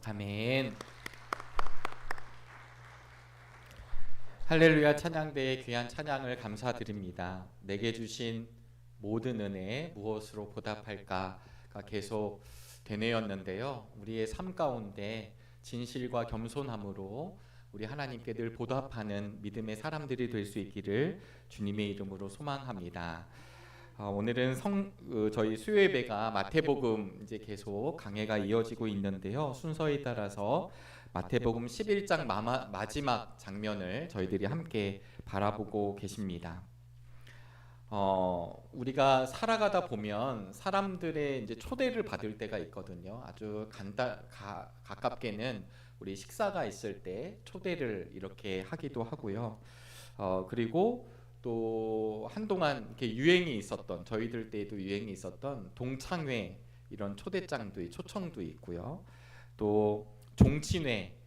아멘. 할렐루야. 찬양대의 귀한 찬양을 감사드립니다. 내게 주신 모든 은혜 무엇으로 보답할까가 계속 되뇌었는데요. 우리의 삶 가운데 진실과 겸손함으로 우리 하나님께 늘 보답하는 믿음의 사람들이 될 수 있기를 주님의 이름으로 소망합니다. 오늘은 저희 수요예배가 마태복음 이제 계속 강해가 이어지고 있는데요. 순서에 따라서 마태복음 11장 마지막 장면을 저희들이 함께 바라보고 계십니다. 우리가 살아가다 보면 사람들의 이제 초대를 받을 때가 있거든요. 아주 가깝게는 우리 식사가 있을 때 초대를 이렇게 하기도 하고요. 그리고 또 한동안 이렇게 유행이 있었던, 저희들 때에도 유행이 있었던 동창회 이런 초청도 있고요. 또 종친회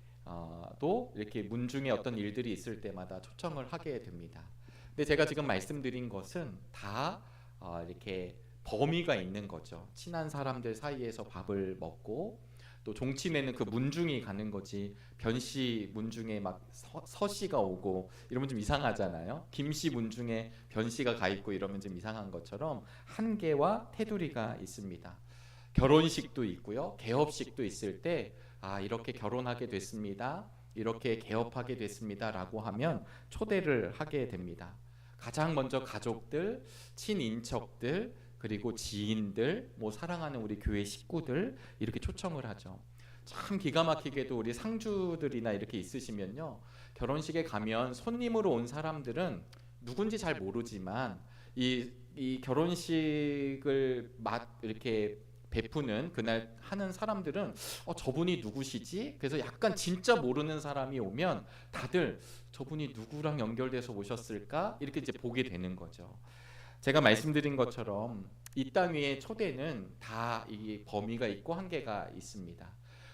또 이렇게 문중에 어떤 일들이 있을 때마다 초청을 하게 됩니다. 근데 제가 지금 말씀드린 것은 다 이렇게 범위가 있는 거죠. 친한 사람들 사이에서 밥을 먹고, 또 종친회는 그 문중이 가는 거지, 변씨 문중에 막 서씨가 오고 이러면 좀 이상하잖아요. 김씨 문중에 변씨가 가 있고 이러면 좀 이상한 것처럼 한계와 테두리가 있습니다. 결혼식도 있고요, 개업식도 있을 때 이렇게 결혼하게 됐습니다, 이렇게 개업하게 됐습니다 라고 하면 초대를 하게 됩니다. 가장 먼저 가족들, 친인척들, 그리고 지인들, 사랑하는 우리 교회 식구들 이렇게 초청을 하죠. 참 기가 막히게도 우리 상주들이나 이렇게 있으시면요, 결혼식에 가면 손님으로 온 사람들은 누군지 잘 모르지만 이 결혼식을 이렇게 베푸는 그날 하는 사람들은 저분이 누구시지? 그래서 약간 진짜 모르는 사람이 오면 다들 저분이 누구랑 연결돼서 오셨을까? 이렇게 이제 보게 되는 거죠. 제가 말씀드린 것처럼 이 땅 위의 초대는 다 이 범위가 있고 한계가 있습니다.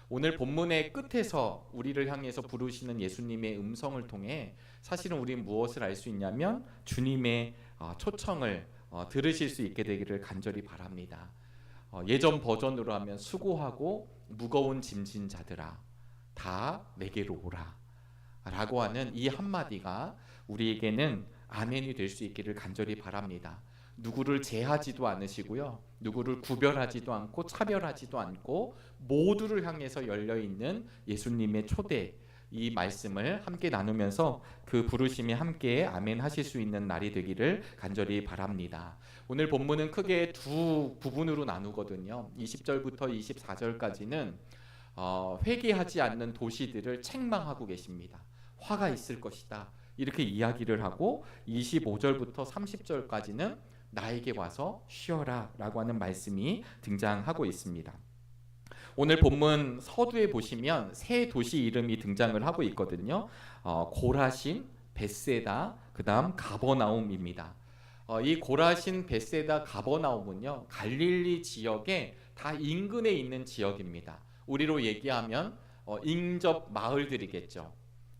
오늘 본문의 끝에서 우리를 향해서 부르시는 예수님의 음성을 통해 사실은 우리는 무엇을 알 수 있냐면 주님의 초청을 들으실 수 있게 되기를 간절히 바랍니다. 예전 버전으로 하면 수고하고 무거운 짐진 자들아 다 내게로 오라 라고 하는 이 한마디가 우리에게는 아멘이 될 수 있기를 간절히 바랍니다. 누구를 제하지도 않으시고요, 누구를 구별하지도 않고 차별하지도 않고 모두를 향해서 열려있는 예수님의 초대, 이 말씀을 함께 나누면서 그 부르심에 함께 아멘 하실 수 있는 날이 되기를 간절히 바랍니다. 오늘 본문은 크게 두 부분으로 나누거든요. 20절부터 24절까지는 회개하지 않는 도시들을 책망하고 계십니다. 화가 있을 것이다 이렇게 이야기를 하고, 25절부터 30절까지는 나에게 와서 쉬어라 라고 하는 말씀이 등장하고 있습니다. 오늘 본문 서두에 보시면 세 도시 이름이 등장을 하고 있거든요. 고라신, 벳세다, 그 다음 가버나움입니다. 이 고라신, 벳세다, 가버나움은요, 갈릴리 지역의 다 인근에 있는 지역입니다. 우리로 얘기하면 인접 마을들이겠죠.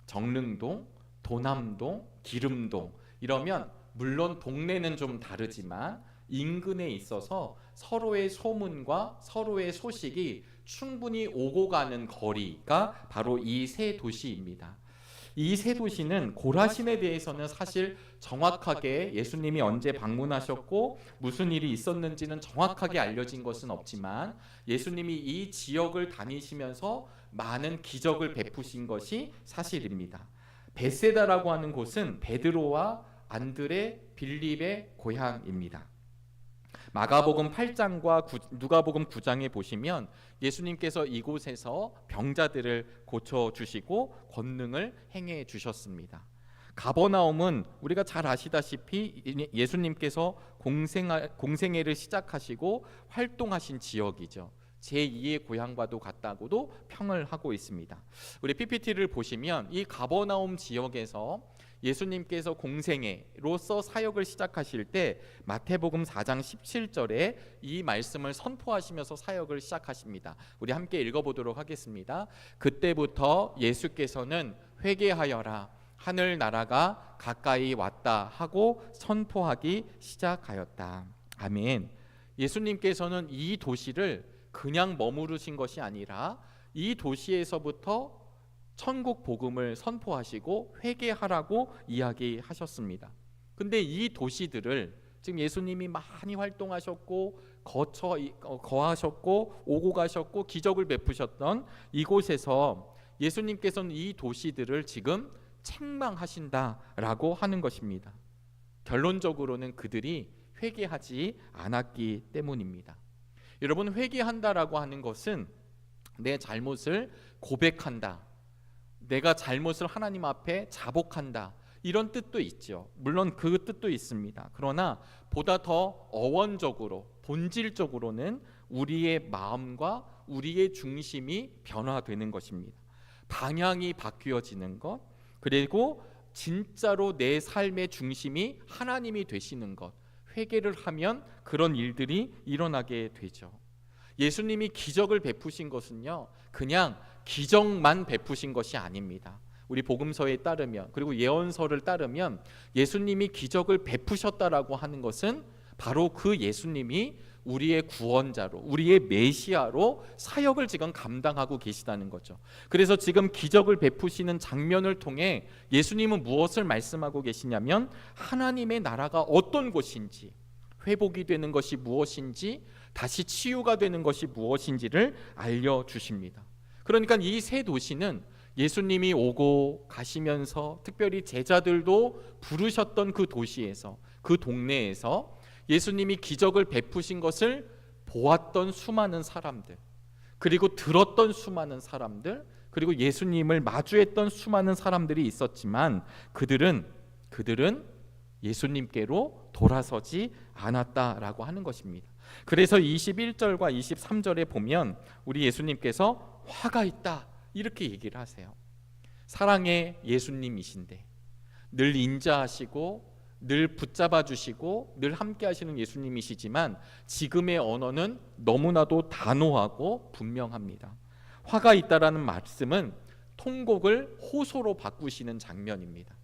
정릉동, 도남동, 기름동 이러면 물론 동네는 좀 다르지만 인근에 있어서 서로의 소문과 서로의 소식이 충분히 오고 가는 거리가 바로 이 세 도시입니다. 이 세 도시는 고라신에 대해서는 사실 정확하게 예수님이 언제 방문하셨고 무슨 일이 있었는지는 정확하게 알려진 것은 없지만 예수님이 이 지역을 다니시면서 많은 기적을 베푸신 것이 사실입니다. 벳세다라고 하는 곳은 베드로와 안드레, 빌립의 고향입니다. 마가복음 8장과 누가복음 9장에 보시면 예수님께서 이곳에서 병자들을 고쳐주시고 권능을 행해 주셨습니다. 가버나움은 우리가 잘 아시다시피 예수님께서 공생애를 시작하시고 활동하신 지역이죠. 제2의 고향과도 같다고도 평을 하고 있습니다. 우리 PPT를 보시면 이 가버나움 지역에서 예수님께서 공생애로서 사역을 시작하실 때 마태복음 4장 17절에 이 말씀을 선포하시면서 사역을 시작하십니다. 우리 함께 읽어보도록 하겠습니다. 그때부터 예수께서는 회개하여라, 하늘나라가 가까이 왔다 하고 선포하기 시작하였다. 아멘. 예수님께서는 이 도시를 그냥 머무르신 것이 아니라 이 도시에서부터 천국 복음을 선포하시고 회개하라고 이야기하셨습니다. 근데 이 도시들을 지금 예수님이 많이 활동하셨고 거하셨고 오고 가셨고 기적을 베푸셨던 이곳에서 예수님께서는 이 도시들을 지금 책망하신다라고 하는 것입니다. 결론적으로는 그들이 회개하지 않았기 때문입니다. 여러분, 회개한다라고 하는 것은 내 잘못을 고백한다, 내가 잘못을 하나님 앞에 자복한다, 이런 뜻도 있죠. 물론 그 뜻도 있습니다. 그러나 보다 더 어원적으로, 본질적으로는 우리의 마음과 우리의 중심이 변화되는 것입니다. 방향이 바뀌어지는 것, 그리고 진짜로 내 삶의 중심이 하나님이 되시는 것, 회개를 하면 그런 일들이 일어나게 되죠. 예수님이 기적을 베푸신 것은요, 그냥 기적만 베푸신 것이 아닙니다. 우리 복음서에 따르면, 그리고 예언서를 따르면 예수님이 기적을 베푸셨다라고 하는 것은 바로 그 예수님이 우리의 구원자로, 우리의 메시아로 사역을 지금 감당하고 계시다는 거죠. 그래서 지금 기적을 베푸시는 장면을 통해 예수님은 무엇을 말씀하고 계시냐면 하나님의 나라가 어떤 곳인지, 회복이 되는 것이 무엇인지, 다시 치유가 되는 것이 무엇인지를 알려주십니다. 그러니까 이 세 도시는 예수님이 오고 가시면서 특별히 제자들도 부르셨던 그 도시에서, 그 동네에서 예수님이 기적을 베푸신 것을 보았던 수많은 사람들, 그리고 들었던 수많은 사람들, 그리고 예수님을 마주했던 수많은 사람들이 있었지만 그들은 예수님께로 돌아서지 않았다라고 하는 것입니다. 그래서 21절과 23절에 보면 우리 예수님께서 화가 있다 이렇게 얘기를 하세요. 사랑의 예수님이신데, 늘 인자하시고 늘 붙잡아 주시고 늘 함께 하시는 예수님이시지만 지금의 언어는 너무나도 단호하고 분명합니다. 화가 있다라는 말씀은 통곡을 호소로 바꾸시는 장면입니다.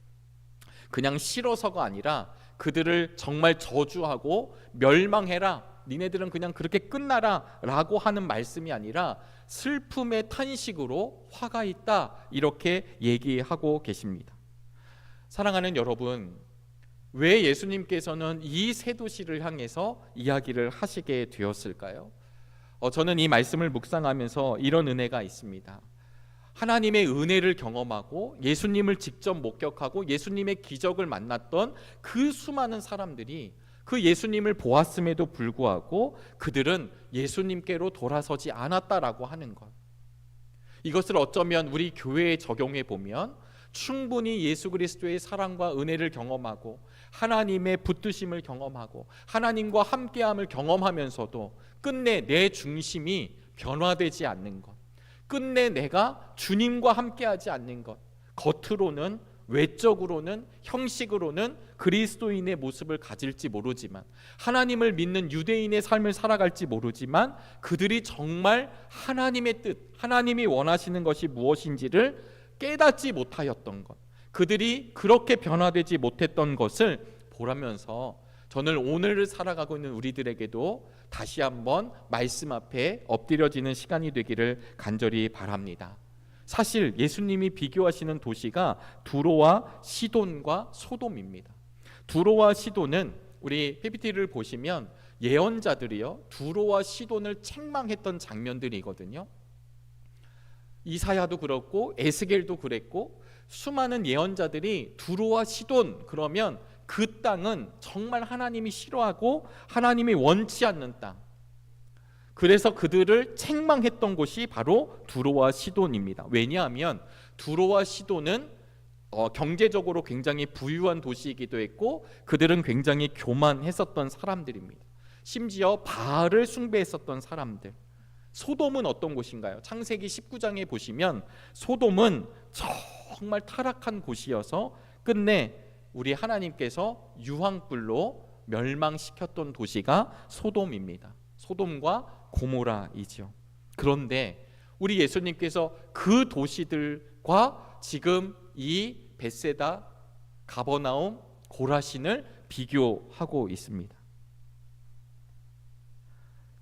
그냥 싫어서가 아니라 그들을 정말 저주하고 멸망해라, 니네들은 그냥 그렇게 끝나라 라고 하는 말씀이 아니라 슬픔의 탄식으로 화가 있다 이렇게 얘기하고 계십니다. 사랑하는 여러분, 왜 예수님께서는 이 세 도시를 향해서 이야기를 하시게 되었을까요? 저는 이 말씀을 묵상하면서 이런 은혜가 있습니다. 하나님의 은혜를 경험하고 예수님을 직접 목격하고 예수님의 기적을 만났던 그 수많은 사람들이 그 예수님을 보았음에도 불구하고 그들은 예수님께로 돌아서지 않았다라고 하는 것, 이것을 어쩌면 우리 교회에 적용해 보면 충분히 예수 그리스도의 사랑과 은혜를 경험하고 하나님의 붙드심을 경험하고 하나님과 함께함을 경험하면서도 끝내 내 중심이 변화되지 않는 것, 끝내 내가 주님과 함께하지 않는 것, 겉으로는, 외적으로는, 형식으로는 그리스도인의 모습을 가질지 모르지만, 하나님을 믿는 유대인의 삶을 살아갈지 모르지만 그들이 정말 하나님의 뜻, 하나님이 원하시는 것이 무엇인지를 깨닫지 못하였던 것, 그들이 그렇게 변화되지 못했던 것을 보라면서 저는 오늘을 살아가고 있는 우리들에게도 다시 한번 말씀 앞에 엎드려지는 시간이 되기를 간절히 바랍니다. 사실 예수님이 비교하시는 도시가 두로와 시돈과 소돔입니다. 두로와 시돈은 우리 PPT를 보시면 예언자들이요, 두로와 시돈을 책망했던 장면들이거든요. 이사야도 그렇고 에스겔도 그랬고 수많은 예언자들이 두로와 시돈 그러면 그 땅은 정말 하나님이 싫어하고 하나님이 원치 않는 땅, 그래서 그들을 책망했던 곳이 바로 두로와 시돈입니다. 왜냐하면 두로와 시돈은 경제적으로 굉장히 부유한 도시이기도 했고 그들은 굉장히 교만했었던 사람들입니다. 심지어 바알을 숭배했었던 사람들. 소돔은 어떤 곳인가요? 창세기 19장에 보시면 소돔은 정말 타락한 곳이어서 끝내 우리 하나님께서 유황불로 멸망시켰던 도시가 소돔입니다. 소돔과 고모라이죠. 그런데 우리 예수님께서 그 도시들과 지금 이 벳세다, 가버나움, 고라신을 비교하고 있습니다.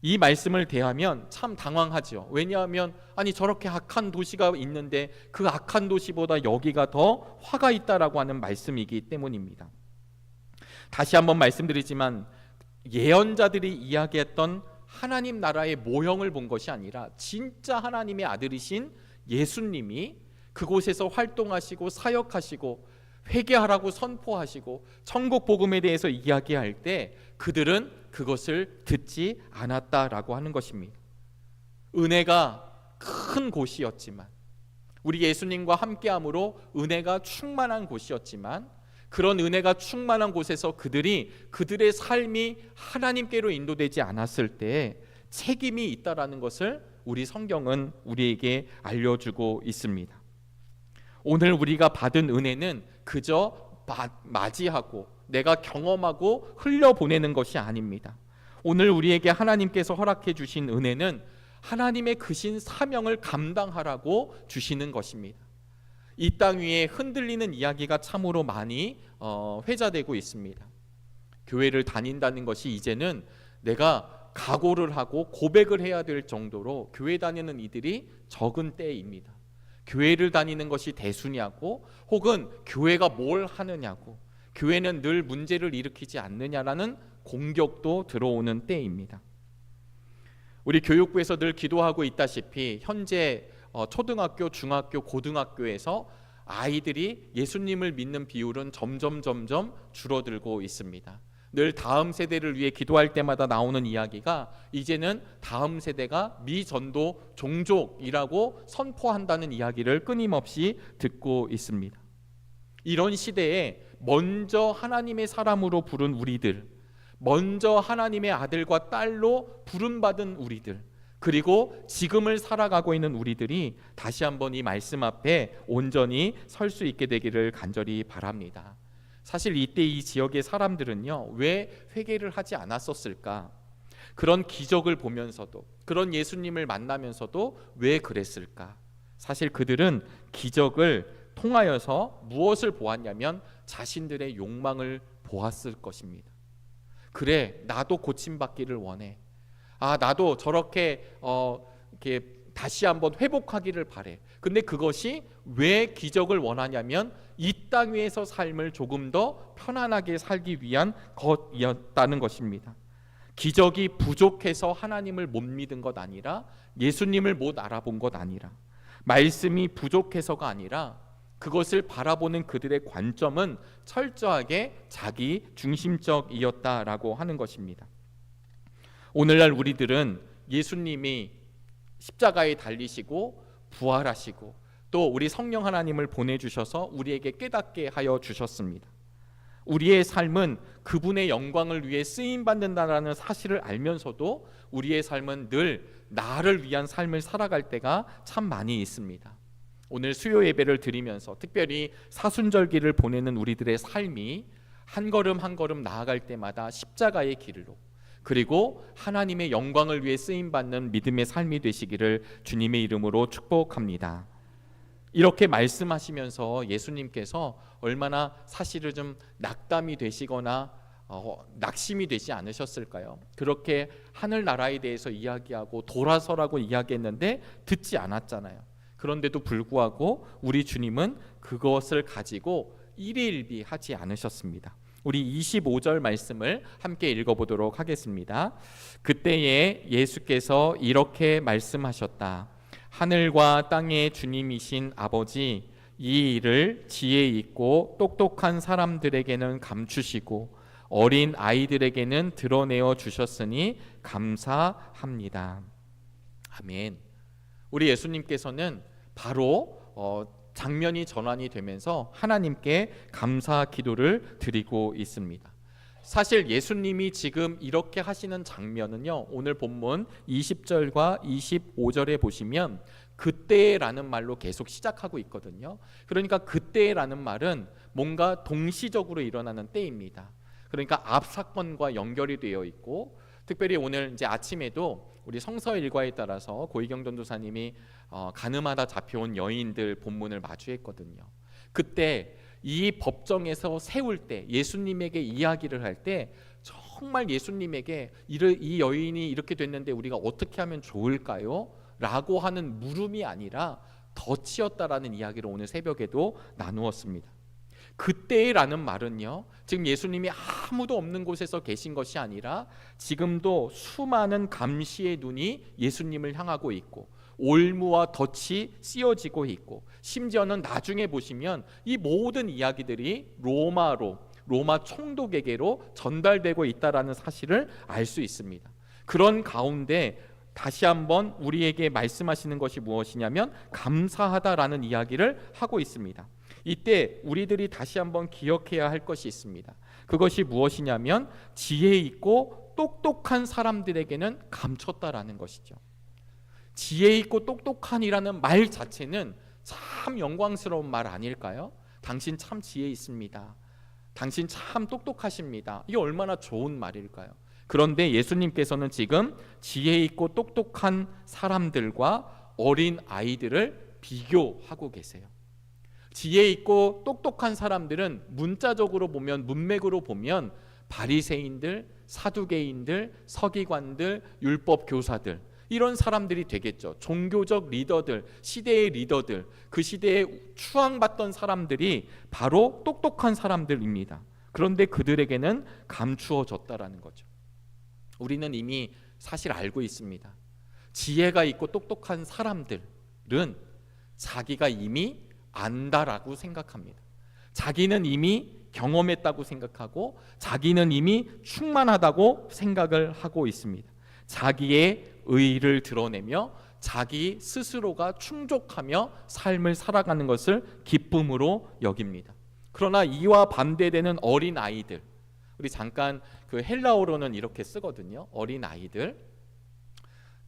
이 말씀을 대하면 참 당황하죠. 왜냐하면 아니 저렇게 악한 도시가 있는데 그 악한 도시보다 여기가 더 화가 있다라고 하는 말씀이기 때문입니다. 다시 한번 말씀드리지만 예언자들이 이야기했던 하나님 나라의 모형을 본 것이 아니라 진짜 하나님의 아들이신 예수님이 그곳에서 활동하시고 사역하시고 회개하라고 선포하시고 천국 복음에 대해서 이야기할 때 그들은 그것을 듣지 않았다라고 하는 것입니다. 은혜가 큰 곳이었지만, 우리 예수님과 함께함으로 은혜가 충만한 곳이었지만, 그런 은혜가 충만한 곳에서 그들의 삶이 하나님께로 인도되지 않았을 때 책임이 있다라는 것을 우리 성경은 우리에게 알려주고 있습니다. 오늘 우리가 받은 은혜는 그저 맞이하고 내가 경험하고 흘려보내는 것이 아닙니다. 오늘 우리에게 하나님께서 허락해 주신 은혜는 하나님의 크신 사명을 감당하라고 주시는 것입니다. 이 땅 위에 흔들리는 이야기가 참으로 많이 회자되고 있습니다. 교회를 다닌다는 것이 이제는 내가 각오를 하고 고백을 해야 될 정도로 교회 다니는 이들이 적은 때입니다. 교회를 다니는 것이 대수냐고, 혹은 교회가 뭘 하느냐고, 교회는 늘 문제를 일으키지 않느냐라는 공격도 들어오는 때입니다. 우리 교육부에서 늘 기도하고 있다시피 현재 초등학교, 중학교, 고등학교에서 아이들이 예수님을 믿는 비율은 점점 줄어들고 있습니다. 늘 다음 세대를 위해 기도할 때마다 나오는 이야기가 이제는 다음 세대가 미전도 종족이라고 선포한다는 이야기를 끊임없이 듣고 있습니다. 이런 시대에 먼저 하나님의 사람으로 부른 우리들, 먼저 하나님의 아들과 딸로 부름받은 우리들, 그리고 지금을 살아가고 있는 우리들이 다시 한번 이 말씀 앞에 온전히 설 수 있게 되기를 간절히 바랍니다. 사실 이때 이 지역의 사람들은요, 왜 회개를 하지 않았었을까? 그런 기적을 보면서도, 그런 예수님을 만나면서도 왜 그랬을까? 사실 그들은 기적을 통하여서 무엇을 보았냐면 자신들의 욕망을 보았을 것입니다. 그래, 나도 고침받기를 원해. 나도 저렇게 이렇게 다시 한번 회복하기를 바래. 근데 그것이 왜 기적을 원하냐면 이 땅 위에서 삶을 조금 더 편안하게 살기 위한 것이었다는 것입니다. 기적이 부족해서 하나님을 못 믿은 것 아니라, 예수님을 못 알아본 것 아니라, 말씀이 부족해서가 아니라 그것을 바라보는 그들의 관점은 철저하게 자기 중심적이었다라고 하는 것입니다. 오늘날 우리들은 예수님이 십자가에 달리시고 부활하시고 또 우리 성령 하나님을 보내주셔서 우리에게 깨닫게 하여 주셨습니다. 우리의 삶은 그분의 영광을 위해 쓰임받는다라는 사실을 알면서도 우리의 삶은 늘 나를 위한 삶을 살아갈 때가 참 많이 있습니다. 오늘 수요 예배를 드리면서 특별히 사순절기를 보내는 우리들의 삶이 한 걸음 한 걸음 나아갈 때마다 십자가의 길로, 그리고 하나님의 영광을 위해 쓰임받는 믿음의 삶이 되시기를 주님의 이름으로 축복합니다. 이렇게 말씀하시면서 예수님께서 얼마나 사실은 좀 낙담이 되시거나 낙심이 되지 않으셨을까요? 그렇게 하늘나라에 대해서 이야기하고 돌아서라고 이야기했는데 듣지 않았잖아요. 그런데도 불구하고 우리 주님은 그것을 가지고 일희일비하지 않으셨습니다. 우리 25절 말씀을 함께 읽어보도록 하겠습니다. 그때에 예수께서 이렇게 말씀하셨다. 하늘과 땅의 주님이신 아버지, 이 일을 지혜 있고 똑똑한 사람들에게는 감추시고 어린 아이들에게는 드러내어 주셨으니 감사합니다. 아멘. 우리 예수님께서는 바로 장면이 전환이 되면서 하나님께 감사 기도를 드리고 있습니다. 사실 예수님이 지금 이렇게 하시는 장면은요, 오늘 본문 20절과 25절에 보시면 그때라는 말로 계속 시작하고 있거든요. 그러니까 그때라는 말은 뭔가 동시적으로 일어나는 때입니다. 그러니까 앞 사건과 연결이 되어 있고, 특별히 오늘 이제 아침에도 우리 성서 일과에 따라서 고희경 전도사님이 가늠하다 잡혀온 여인들 본문을 마주했거든요. 그때 이 법정에서 세울 때, 예수님에게 이야기를 할 때 정말 예수님에게 이 여인이 이렇게 됐는데 우리가 어떻게 하면 좋을까요? 라고 하는 물음이 아니라 덫이었다라는 이야기를 오늘 새벽에도 나누었습니다. 그때라는 말은요, 지금 예수님이 아무도 없는 곳에서 계신 것이 아니라 지금도 수많은 감시의 눈이 예수님을 향하고 있고 올무와 덫이 씌워지고 있고, 심지어는 나중에 보시면 이 모든 이야기들이 로마 총독에게로 전달되고 있다라는 사실을 알 수 있습니다. 그런 가운데 다시 한번 우리에게 말씀하시는 것이 무엇이냐면 감사하다라는 이야기를 하고 있습니다. 이때 우리들이 다시 한번 기억해야 할 것이 있습니다. 그것이 무엇이냐면 지혜 있고 똑똑한 사람들에게는 감췄다라는 것이죠. 지혜 있고 똑똑한이라는 말 자체는 참 영광스러운 말 아닐까요? 당신 참 지혜 있습니다. 당신 참 똑똑하십니다. 이게 얼마나 좋은 말일까요? 그런데 예수님께서는 지금 지혜 있고 똑똑한 사람들과 어린 아이들을 비교하고 계세요. 지혜 있고 똑똑한 사람들은 문자적으로 보면, 문맥으로 보면 바리새인들, 사두개인들, 서기관들, 율법 교사들, 이런 사람들이 되겠죠. 종교적 리더들, 시대의 리더들, 그 시대에 추앙받던 사람들이 바로 똑똑한 사람들입니다. 그런데 그들에게는 감추어졌다라는 거죠. 우리는 이미 사실 알고 있습니다. 지혜가 있고 똑똑한 사람들은 자기가 이미 안다라고 생각합니다. 자기는 이미 경험했다고 생각하고 자기는 이미 충만하다고 생각을 하고 있습니다. 자기의 의의를 드러내며 자기 스스로가 충족하며 삶을 살아가는 것을 기쁨으로 여깁니다. 그러나 이와 반대되는 어린 아이들, 우리 잠깐 그 헬라어로는 이렇게 쓰거든요. 어린 아이들.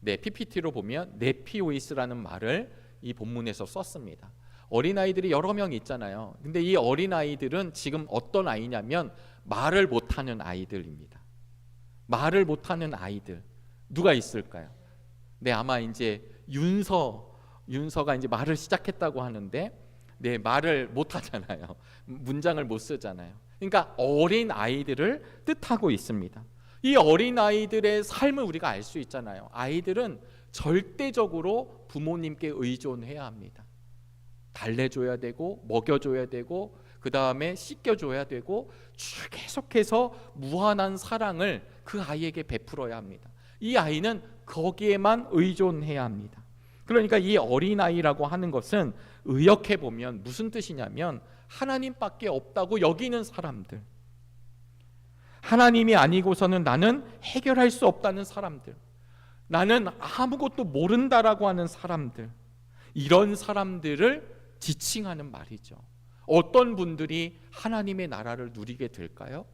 네, PPT로 보면 네피오이스라는 말을 이 본문에서 썼습니다. 어린아이들이 여러 명 있잖아요. 근데 이 어린아이들은 지금 어떤 아이냐면 말을 못하는 아이들입니다. 말을 못하는 아이들 누가 있을까요? 네, 아마 이제 윤서가 이제 말을 시작했다고 하는데, 네, 말을 못하잖아요. 문장을 못 쓰잖아요. 그러니까 어린 아이들을 뜻하고 있습니다. 이 어린 아이들의 삶을 우리가 알 수 있잖아요. 아이들은 절대적으로 부모님께 의존해야 합니다. 달래줘야 되고 먹여줘야 되고 그 다음에 씻겨줘야 되고 계속해서 무한한 사랑을 그 아이에게 베풀어야 합니다. 이 아이는 거기에만 의존해야 합니다. 그러니까 이 어린아이라고 하는 것은 의역해 보면 무슨 뜻이냐면 하나님밖에 없다고 여기는 사람들, 하나님이 아니고서는 나는 해결할 수 없다는 사람들, 나는 아무것도 모른다라고 하는 사람들, 이런 사람들을 지칭하는 말이죠. 어떤 분들이 하나님의 나라를 누리게 될까요?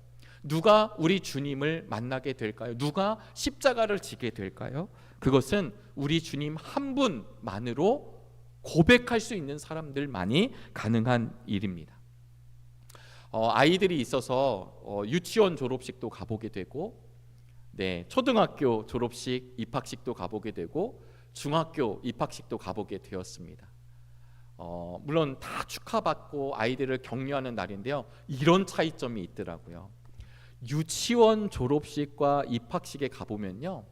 누가 우리 주님을 만나게 될까요? 누가 십자가를 지게 될까요? 그것은 우리 주님 한 분만으로 고백할 수 있는 사람들만이 가능한 일입니다. 아이들이 있어서 유치원 졸업식도 가보게 되고, 네, 초등학교 졸업식 입학식도 가보게 되고, 중학교 입학식도 가보게 되었습니다. 물론 다 축하받고 아이들을 격려하는 날인데요, 이런 차이점이 있더라고요. 유치원 졸업식과 입학식에 가보면요,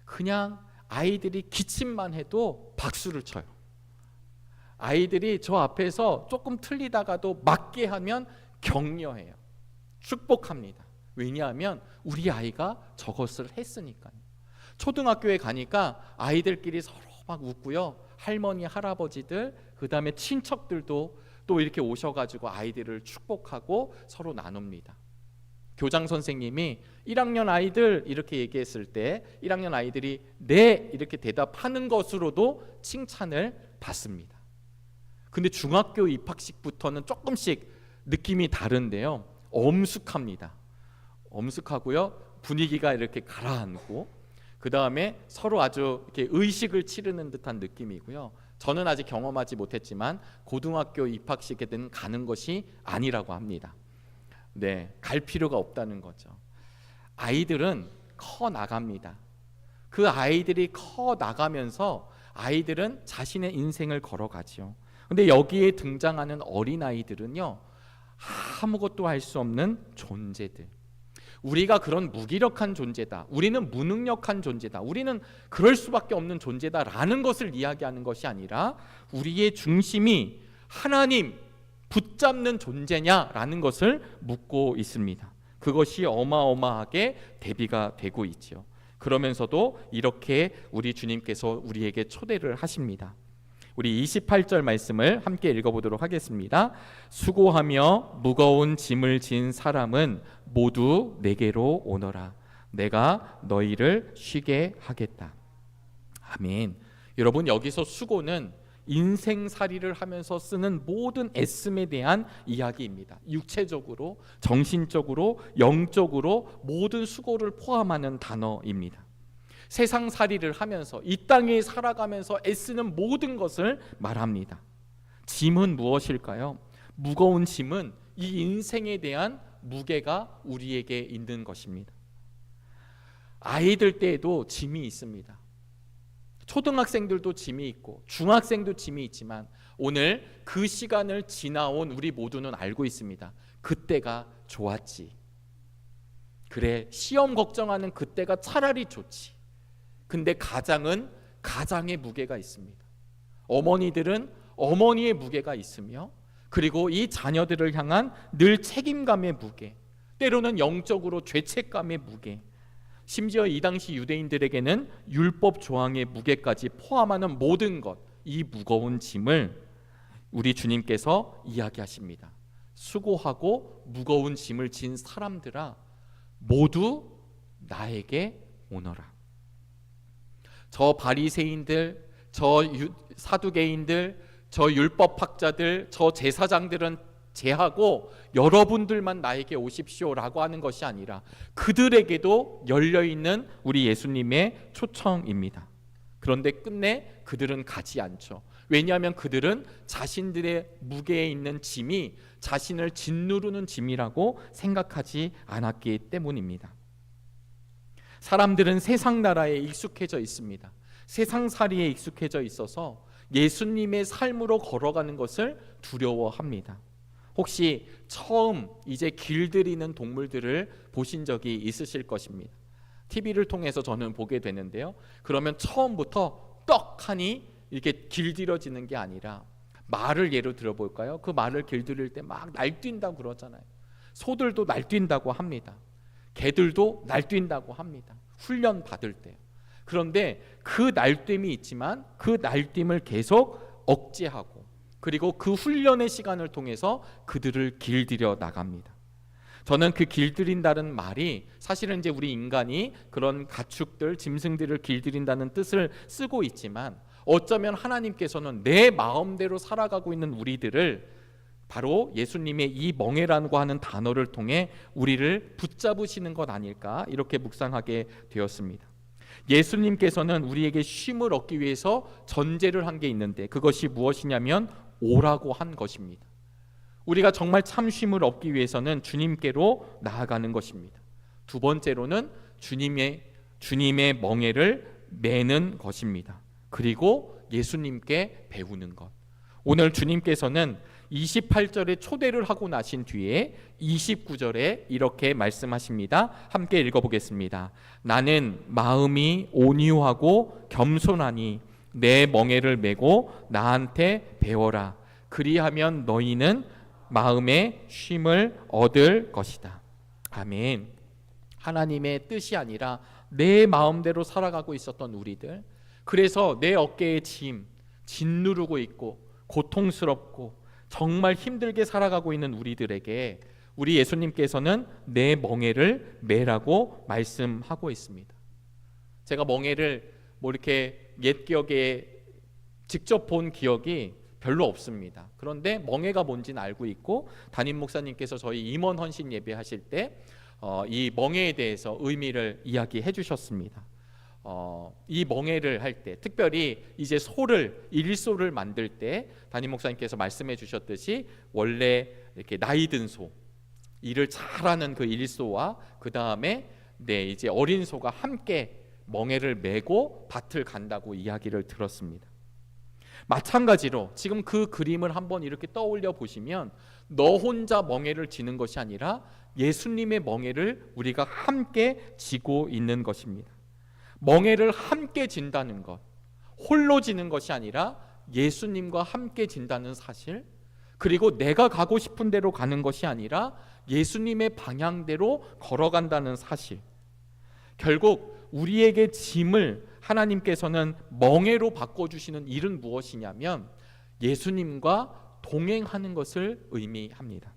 그냥 아이들이 기침만 해도 박수를 쳐요. 아이들이 저 앞에서 조금 틀리다가도 맞게 하면 격려해요. 축복합니다. 왜냐하면 우리 아이가 저것을 했으니까요. 초등학교에 가니까 아이들끼리 서로 막 웃고요, 할머니, 할아버지들, 그 다음에 친척들도 또 이렇게 오셔가지고 아이들을 축복하고 서로 나눕니다. 교장 선생님이 1학년 아이들 이렇게 얘기했을 때 1학년 아이들이 네 이렇게 대답하는 것으로도 칭찬을 받습니다. 근데 중학교 입학식부터는 조금씩 느낌이 다른데요, 엄숙합니다. 엄숙하고요, 분위기가 이렇게 가라앉고, 그 다음에 서로 아주 이렇게 의식을 치르는 듯한 느낌이고요. 저는 아직 경험하지 못했지만 고등학교 입학식에는 가는 것이 아니라고 합니다. 네, 갈 필요가 없다는 거죠. 아이들은 커 나갑니다. 그 아이들이 커 나가면서 아이들은 자신의 인생을 걸어가지요. 근데 여기에 등장하는 어린아이들은요, 아무것도 할 수 없는 존재들. 우리가 그런 무기력한 존재다, 우리는 무능력한 존재다, 우리는 그럴 수밖에 없는 존재다라는 것을 이야기하는 것이 아니라 우리의 중심이 하나님 붙잡는 존재냐라는 것을 묻고 있습니다. 그것이 어마어마하게 대비가 되고 있죠. 그러면서도 이렇게 우리 주님께서 우리에게 초대를 하십니다. 우리 28절 말씀을 함께 읽어보도록 하겠습니다. 수고하며 무거운 짐을 진 사람은 모두 내게로 오너라. 내가 너희를 쉬게 하겠다. 아멘. 여러분, 여기서 수고는 인생살이를 하면서 쓰는 모든 애씀에 대한 이야기입니다. 육체적으로, 정신적으로, 영적으로 모든 수고를 포함하는 단어입니다. 세상살이를 하면서 이 땅에 살아가면서 애쓰는 모든 것을 말합니다. 짐은 무엇일까요? 무거운 짐은 이 인생에 대한 무게가 우리에게 있는 것입니다. 아이들 때에도 짐이 있습니다. 초등학생들도 짐이 있고 중학생도 짐이 있지만 오늘 그 시간을 지나온 우리 모두는 알고 있습니다. 그때가 좋았지. 그래, 시험 걱정하는 그때가 차라리 좋지. 근데 가장은 가장의 무게가 있습니다. 어머니들은 어머니의 무게가 있으며, 그리고 이 자녀들을 향한 늘 책임감의 무게, 때로는 영적으로 죄책감의 무게, 심지어 이 당시 유대인들에게는 율법 조항의 무게까지 포함하는 모든 것, 이 무거운 짐을 우리 주님께서 이야기하십니다. 수고하고 무거운 짐을 진 사람들아, 모두 나에게 오너라. 저 바리새인들, 저 사두개인들, 저 율법학자들, 저 제사장들은 제하고 여러분들만 나에게 오십시오라고 하는 것이 아니라 그들에게도 열려있는 우리 예수님의 초청입니다. 그런데 끝내 그들은 가지 않죠. 왜냐하면 그들은 자신들의 무게에 있는 짐이 자신을 짓누르는 짐이라고 생각하지 않았기 때문입니다. 사람들은 세상 나라에 익숙해져 있습니다. 세상살이에 익숙해져 있어서 예수님의 삶으로 걸어가는 것을 두려워합니다. 혹시 처음 이제 길들이는 동물들을 보신 적이 있으실 것입니다. TV를 통해서 저는 보게 되는데요. 그러면 처음부터 떡하니 이렇게 길들여지는 게 아니라, 말을 예로 들어볼까요? 그 말을 길들일 때 막 날뛴다고 그러잖아요. 소들도 날뛴다고 합니다. 개들도 날뛴다고 합니다. 훈련 받을 때. 그런데 그 날뛰임이 있지만 그 날뛰임을 계속 억제하고, 그리고 그 훈련의 시간을 통해서 그들을 길들여 나갑니다. 저는 그 길들인다는 말이 사실은 이제 우리 인간이 그런 가축들, 짐승들을 길들인다는 뜻을 쓰고 있지만, 어쩌면 하나님께서는 내 마음대로 살아가고 있는 우리들을 바로 예수님의 이 멍에라고 하는 단어를 통해 우리를 붙잡으시는 것 아닐까, 이렇게 묵상하게 되었습니다. 예수님께서는 우리에게 쉼을 얻기 위해서 전제를 한 게 있는데, 그것이 무엇이냐면 오라고 한 것입니다. 우리가 정말 참 쉼을 얻기 위해서는 주님께로 나아가는 것입니다. 두 번째로는 주님의 멍에를 매는 것입니다. 그리고 예수님께 배우는 것. 오늘 주님께서는 28절에 초대를 하고 나신 뒤에 29절에 이렇게 말씀하십니다. 함께 읽어보겠습니다. 나는 마음이 온유하고 겸손하니 내 멍에를 메고 나한테 배워라. 그리하면 너희는 마음의 쉼을 얻을 것이다. 아멘. 하나님의 뜻이 아니라 내 마음대로 살아가고 있었던 우리들, 그래서 내 어깨에 짓누르고 있고 고통스럽고 정말 힘들게 살아가고 있는 우리들에게 우리 예수님께서는 내 멍에를 매라고 말씀하고 있습니다. 제가 멍에를 이렇게 옛 기억에 직접 본 기억이 별로 없습니다. 그런데 멍에가 뭔지는 알고 있고, 담임 목사님께서 저희 임원 헌신 예배하실 때 이 멍에에 대해서 의미를 이야기해 주셨습니다. 이 멍에를 할 때, 특별히 이제 일소를 만들 때 담임 목사님께서 말씀해 주셨듯이 원래 이렇게 나이 든 소, 일을 잘하는 그 일소와 그 다음에 이제 어린 소가 함께 멍에를 메고 밭을 간다고 이야기를 들었습니다. 마찬가지로 지금 그 그림을 한번 이렇게 떠올려 보시면 너 혼자 멍에를 지는 것이 아니라 예수님의 멍에를 우리가 함께 지고 있는 것입니다. 멍에를 함께 진다는 것, 홀로 지는 것이 아니라 예수님과 함께 진다는 사실, 그리고 내가 가고 싶은 대로 가는 것이 아니라 예수님의 방향대로 걸어간다는 사실. 결국 우리에게 짐을 하나님께서는 멍에로 바꿔주시는 일은 무엇이냐면 예수님과 동행하는 것을 의미합니다.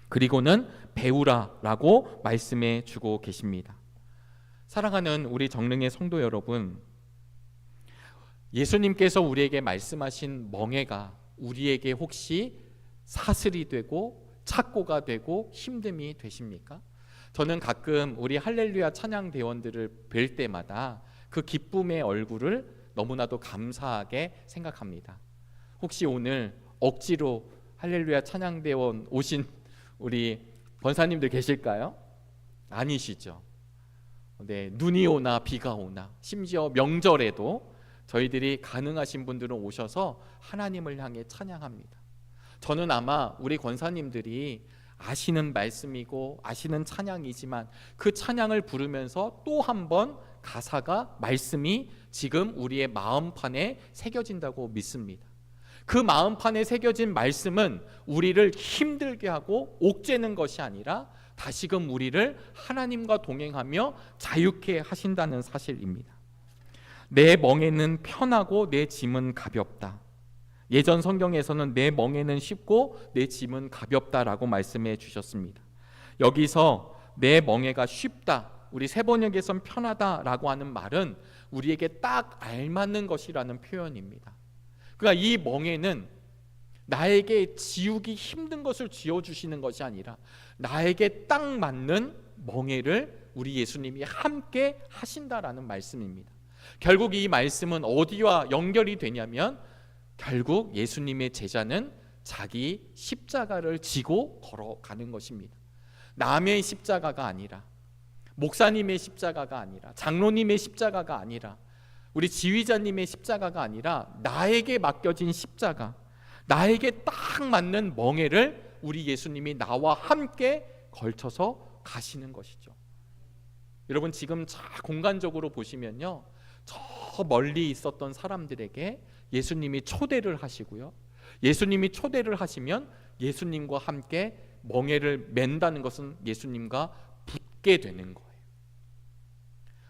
그리고는 배우라라고 말씀해 주고 계십니다. 사랑하는 우리 정릉의 성도 여러분, 예수님께서 우리에게 말씀하신 멍에가 우리에게 혹시 사슬이 되고 착고가 되고 힘듦이 되십니까? 저는 가끔 우리 할렐루야 찬양 대원들을 뵐 때마다 그 기쁨의 얼굴을 너무나도 감사하게 생각합니다. 혹시 오늘 억지로 할렐루야 찬양 대원 오신 우리 권사님들 계실까요? 아니시죠. 네, 눈이 오나 비가 오나 심지어 명절에도 저희들이 가능하신 분들은 오셔서 하나님을 향해 찬양합니다. 저는 아마 우리 권사님들이 아시는 말씀이고 아시는 찬양이지만 그 찬양을 부르면서 또 한 번 가사가 말씀이 지금 우리의 마음판에 새겨진다고 믿습니다. 그 마음판에 새겨진 말씀은 우리를 힘들게 하고 옥죄는 것이 아니라 다시금 우리를 하나님과 동행하며 자유케 하신다는 사실입니다. 내 멍에는 편하고 내 짐은 가볍다. 예전 성경에서는 내 멍에는 쉽고 내 짐은 가볍다라고 말씀해 주셨습니다. 여기서 내 멍에가 쉽다, 우리 새번역에선 편하다라고 하는 말은 우리에게 딱 알맞는 것이라는 표현입니다. 그러니까 이 멍에는 나에게 지우기 힘든 것을 지어주시는 것이 아니라 나에게 딱 맞는 멍에를 우리 예수님이 함께 하신다라는 말씀입니다. 결국 이 말씀은 어디와 연결이 되냐면 결국 예수님의 제자는 자기 십자가를 지고 걸어가는 것입니다. 남의 십자가가 아니라, 목사님의 십자가가 아니라, 장로님의 십자가가 아니라, 우리 지휘자님의 십자가가 아니라 나에게 맡겨진 십자가, 나에게 딱 맞는 멍에를 우리 예수님이 나와 함께 걸쳐서 가시는 것이죠. 여러분 지금 공간적으로 보시면요, 저 멀리 있었던 사람들에게 예수님이 초대를 하시고요, 예수님이 초대를 하시면 예수님과 함께 멍에를 맨다는 것은 예수님과 붙게 되는 거예요.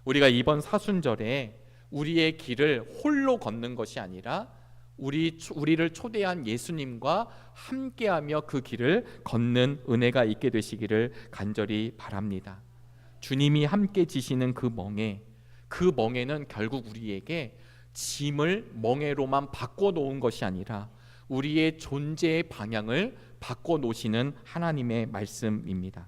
우리가 이번 사순절에 우리의 길을 홀로 걷는 것이 아니라 우리를 초대한 예수님과 함께하며 그 길을 걷는 은혜가 있게 되시기를 간절히 바랍니다. 주님이 함께 지시는 그 멍에는 결국 우리에게 짐을 멍에로만 바꿔놓은 것이 아니라 우리의 존재의 방향을 바꿔놓으시는 하나님의 말씀입니다.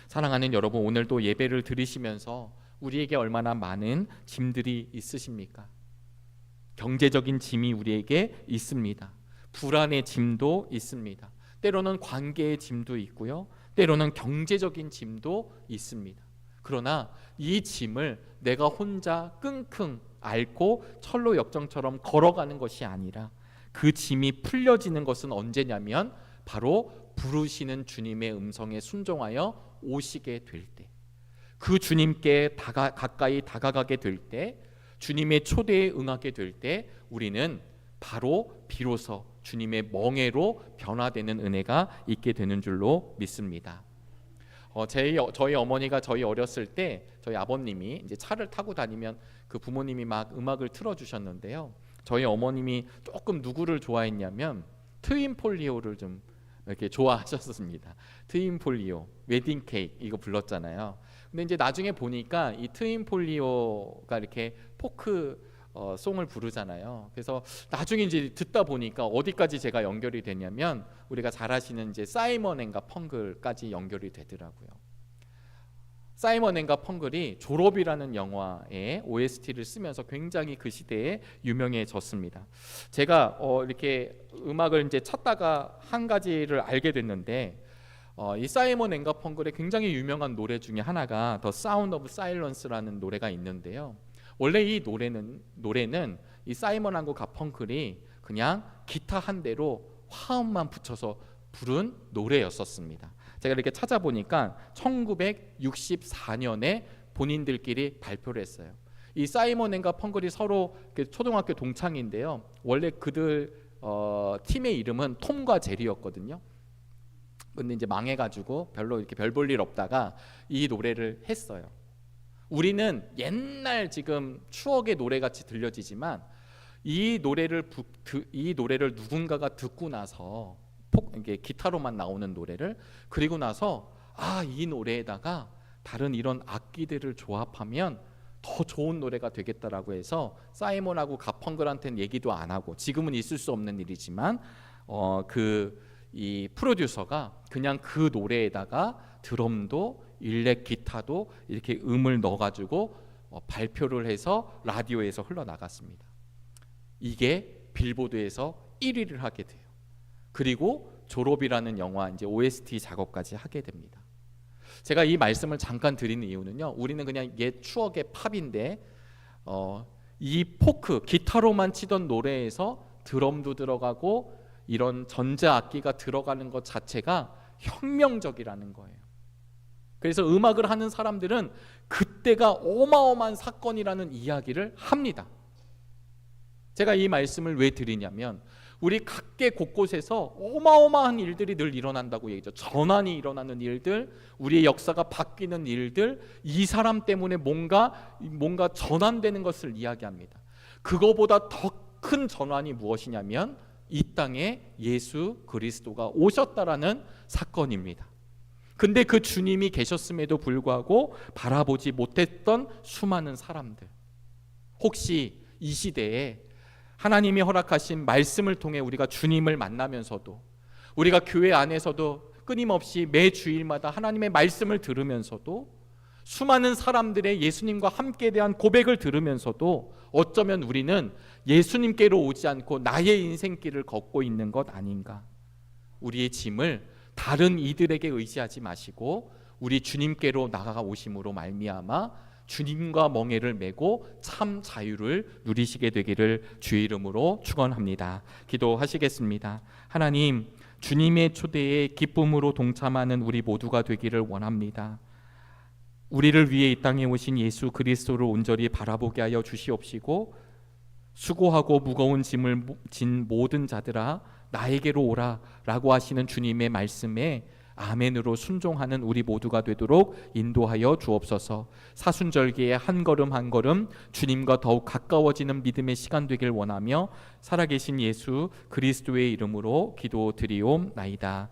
사랑하는 여러분, 오늘도 예배를 드리시면서 우리에게 얼마나 많은 짐들이 있으십니까? 경제적인 짐이 우리에게 있습니다. 불안의 짐도 있습니다. 때로는 관계의 짐도 있고요, 때로는 경제적인 짐도 있습니다. 그러나 이 짐을 내가 혼자 끙끙 앓고 철로 역정처럼 걸어가는 것이 아니라 그 짐이 풀려지는 것은 언제냐면 바로 부르시는 주님의 음성에 순종하여 오시게 될 때, 그 주님께 가까이 다가가게 될 때, 주님의 초대에 응하게 될 때 우리는 바로 비로소 주님의 멍에로 변화되는 은혜가 있게 되는 줄로 믿습니다. 저희 어머니가 저희 어렸을 때 저희 아버님이 이제 차를 타고 다니면 그 부모님이 막 음악을 틀어주셨는데요, 저희 어머님이 조금 누구를 좋아했냐면 트윈폴리오를 좀 이렇게 좋아하셨습니다. 트윈폴리오 웨딩 케이크 이거 불렀잖아요. 근데 이제 나중에 보니까 이 트윈폴리오가 이렇게 포크 송을 부르잖아요. 그래서 나중에 이제 듣다 보니까 어디까지 제가 연결이 되냐면 우리가 잘 아시는 이제 사이먼 앤 가펑클까지 연결이 되더라고요. 사이먼 앤 가펑클이 졸업이라는 영화의 OST를 쓰면서 굉장히 그 시대에 유명해졌습니다. 제가 이렇게 음악을 이제 찾다가 한 가지를 알게 됐는데, 이 사이먼 앤 가펑클의 굉장히 유명한 노래 중에 하나가 The Sound of Silence라는 노래가 있는데요, 원래 이 노래는 이 사이먼 앤 가펑클이 그냥 기타 한 대로 화음만 붙여서 부른 노래였었습니다. 제가 이렇게 찾아보니까 1964년에 본인들끼리 발표를 했어요. 이 사이먼 앤 가펑클이 서로 초등학교 동창인데요. 원래 그들 팀의 이름은 톰과 제리였거든요. 근데 이제 망해가지고 별로 이렇게 별 볼 일 없다가 이 노래를 했어요. 우리는 옛날 지금 추억의 노래같이 들려지지만 이 노래를 누군가가 듣고 나서 이게 기타로만 나오는 노래를 그리고 나서 이 노래에다가 다른 이런 악기들을 조합하면 더 좋은 노래가 되겠다라고 해서 사이먼하고 가펑클한테는 얘기도 안 하고, 지금은 있을 수 없는 일이지만 이 프로듀서가 그냥 그 노래에다가 드럼도 일렉 기타도 이렇게 음을 넣어가지고 발표를 해서 라디오에서 흘러나갔습니다. 이게 빌보드에서 1위를 하게 돼요. 그리고 졸업이라는 영화 이제 OST 작업까지 하게 됩니다. 제가 이 말씀을 잠깐 드리는 이유는요, 우리는 그냥 옛 추억의 팝인데 이 포크 기타로만 치던 노래에서 드럼도 들어가고 이런 전자악기가 들어가는 것 자체가 혁명적이라는 거예요. 그래서 음악을 하는 사람들은 그때가 어마어마한 사건이라는 이야기를 합니다. 제가 이 말씀을 왜 드리냐면 우리 각계 곳곳에서 어마어마한 일들이 늘 일어난다고 얘기죠. 전환이 일어나는 일들, 우리의 역사가 바뀌는 일들, 이 사람 때문에 뭔가 전환되는 것을 이야기합니다. 그거보다 더 큰 전환이 무엇이냐면 이 땅에 예수 그리스도가 오셨다라는 사건입니다. 근데 그 주님이 계셨음에도 불구하고 바라보지 못했던 수많은 사람들, 혹시 이 시대에 하나님이 허락하신 말씀을 통해 우리가 주님을 만나면서도, 우리가 교회 안에서도 끊임없이 매 주일마다 하나님의 말씀을 들으면서도, 수많은 사람들의 예수님과 함께 대한 고백을 들으면서도 어쩌면 우리는 예수님께로 오지 않고 나의 인생길을 걷고 있는 것 아닌가. 우리의 짐을 다른 이들에게 의지하지 마시고 우리 주님께로 나아오심으로 말미암아 주님과 멍에를 메고 참 자유를 누리시게 되기를 주의 이름으로 축원합니다. 기도하시겠습니다. 하나님, 주님의 초대에 기쁨으로 동참하는 우리 모두가 되기를 원합니다. 우리를 위해 이 땅에 오신 예수 그리스도를 온전히 바라보게 하여 주시옵시고, 수고하고 무거운 짐을 진 모든 자들아 나에게로 오라 라고 하시는 주님의 말씀에 아멘으로 순종하는 우리 모두가 되도록 인도하여 주옵소서. 사순절기에 한 걸음 한 걸음 주님과 더욱 가까워지는 믿음의 시간 되길 원하며 살아계신 예수 그리스도의 이름으로 기도드리옵나이다.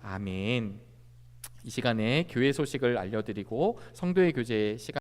아멘. 이 시간에 교회 소식을 알려드리고 성도의 교제 시간